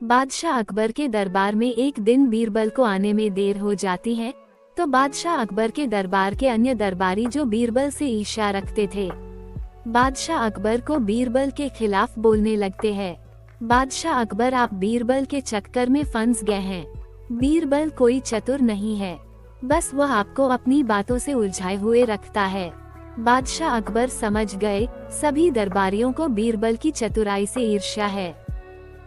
बादशाह अकबर के दरबार में एक दिन बीरबल को आने में देर हो जाती है, तो बादशाह अकबर के दरबार के अन्य दरबारी जो बीरबल से ईर्ष्या रखते थे, बादशाह अकबर को बीरबल के खिलाफ बोलने लगते हैं। बादशाह अकबर, आप बीरबल के चक्कर में फंस गए हैं। बीरबल कोई चतुर नहीं है, बस वह आपको अपनी बातों से उलझाए हुए रखता है। बादशाह अकबर समझ गए सभी दरबारियों को बीरबल की चतुराई से ईर्ष्या है।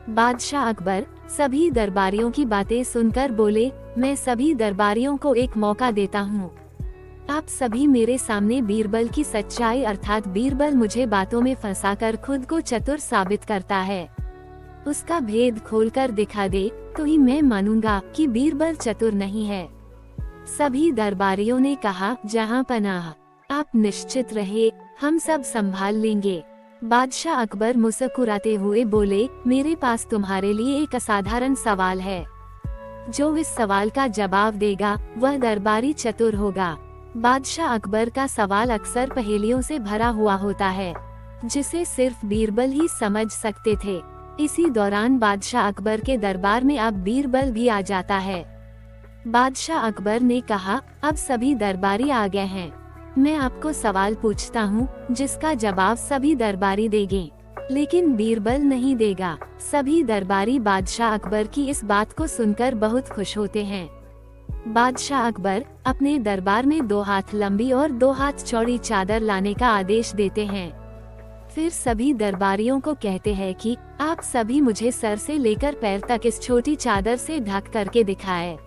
बादशाह अकबर सभी दरबारियों की बातें सुनकर बोले, मैं सभी दरबारियों को एक मौका देता हूँ। आप सभी मेरे सामने बीरबल की सच्चाई अर्थात बीरबल मुझे बातों में फंसाकर खुद को चतुर साबित करता है, उसका भेद खोलकर दिखा दे तो ही मैं मानूंगा कि बीरबल चतुर नहीं है। सभी दरबारियों ने कहा, जहां पनाह, आप निश्चित रहे, हम सब संभाल लेंगे। बादशाह अकबर मुस्कुराते हुए बोले, मेरे पास तुम्हारे लिए एक असाधारण सवाल है। जो इस सवाल का जवाब देगा वह दरबारी चतुर होगा। बादशाह अकबर का सवाल अक्सर पहेलियों से भरा हुआ होता है, जिसे सिर्फ बीरबल ही समझ सकते थे। इसी दौरान बादशाह अकबर के दरबार में अब बीरबल भी आ जाता है। बादशाह अकबर ने कहा, अब सभी दरबारी आ गए हैं, मैं आपको सवाल पूछता हूँ जिसका जवाब सभी दरबारी देंगे, लेकिन बीरबल नहीं देगा। सभी दरबारी बादशाह अकबर की इस बात को सुनकर बहुत खुश होते हैं। बादशाह अकबर अपने दरबार में 2 हाथ लंबी और 2 हाथ चौड़ी चादर लाने का आदेश देते हैं। फिर सभी दरबारियों को कहते हैं कि आप सभी मुझे सर से लेकर पैर तक इस छोटी चादर से ढक करके दिखाएं।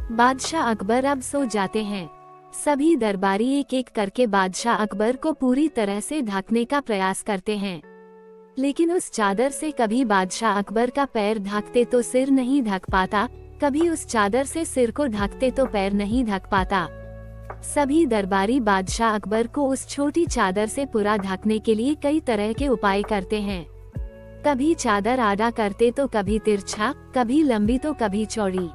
बादशाह अकबर अब सो जाते हैं। सभी दरबारी एक एक करके बादशाह अकबर को पूरी तरह से ढकने का प्रयास करते हैं, लेकिन उस चादर से कभी बादशाह अकबर का पैर ढकते तो सिर नहीं ढक पाता, कभी उस चादर से सिर को ढकते तो पैर नहीं ढक पाता। सभी दरबारी बादशाह अकबर को उस छोटी चादर से पूरा ढकने के लिए कई तरह के उपाय करते हैं। कभी चादर आड़ा करते तो कभी तिरछा, कभी लंबी तो कभी चौड़ी,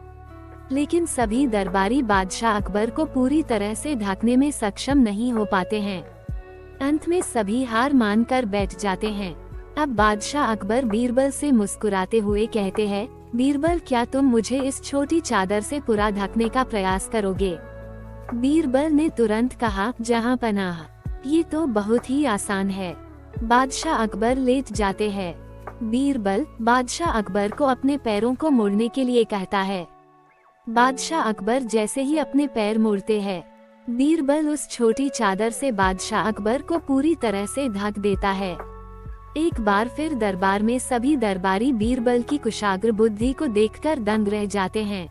लेकिन सभी दरबारी बादशाह अकबर को पूरी तरह से ढकने में सक्षम नहीं हो पाते हैं। अंत में सभी हार मानकर बैठ जाते हैं। अब बादशाह अकबर बीरबल से मुस्कुराते हुए कहते हैं, बीरबल, क्या तुम मुझे इस छोटी चादर से पूरा ढकने का प्रयास करोगे? बीरबल ने तुरंत कहा, जहां पनाह, ये तो बहुत ही आसान है। बादशाह अकबर लेट जाते हैं। बीरबल बादशाह अकबर को अपने पैरों को मोड़ने के लिए कहता है। बादशाह अकबर जैसे ही अपने पैर मोड़ते हैं, बीरबल उस छोटी चादर से बादशाह अकबर को पूरी तरह से ढक देता है। एक बार फिर दरबार में सभी दरबारी बीरबल की कुशाग्र बुद्धि को देखकर दंग रह जाते हैं।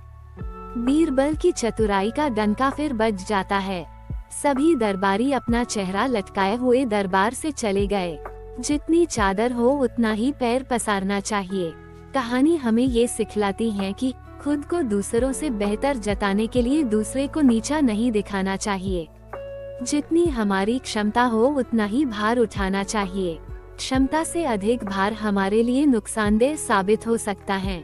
बीरबल की चतुराई का डंका फिर बज जाता है। सभी दरबारी अपना चेहरा लटकाए हुए दरबार से चले गए। जितनी चादर हो उतना ही पैर पसारना चाहिए। कहानी हमें ये सिखलाती है कि खुद को दूसरों से बेहतर जताने के लिए दूसरे को नीचा नहीं दिखाना चाहिए। जितनी हमारी क्षमता हो उतना ही भार उठाना चाहिए। क्षमता से अधिक भार हमारे लिए नुकसानदेह साबित हो सकता है।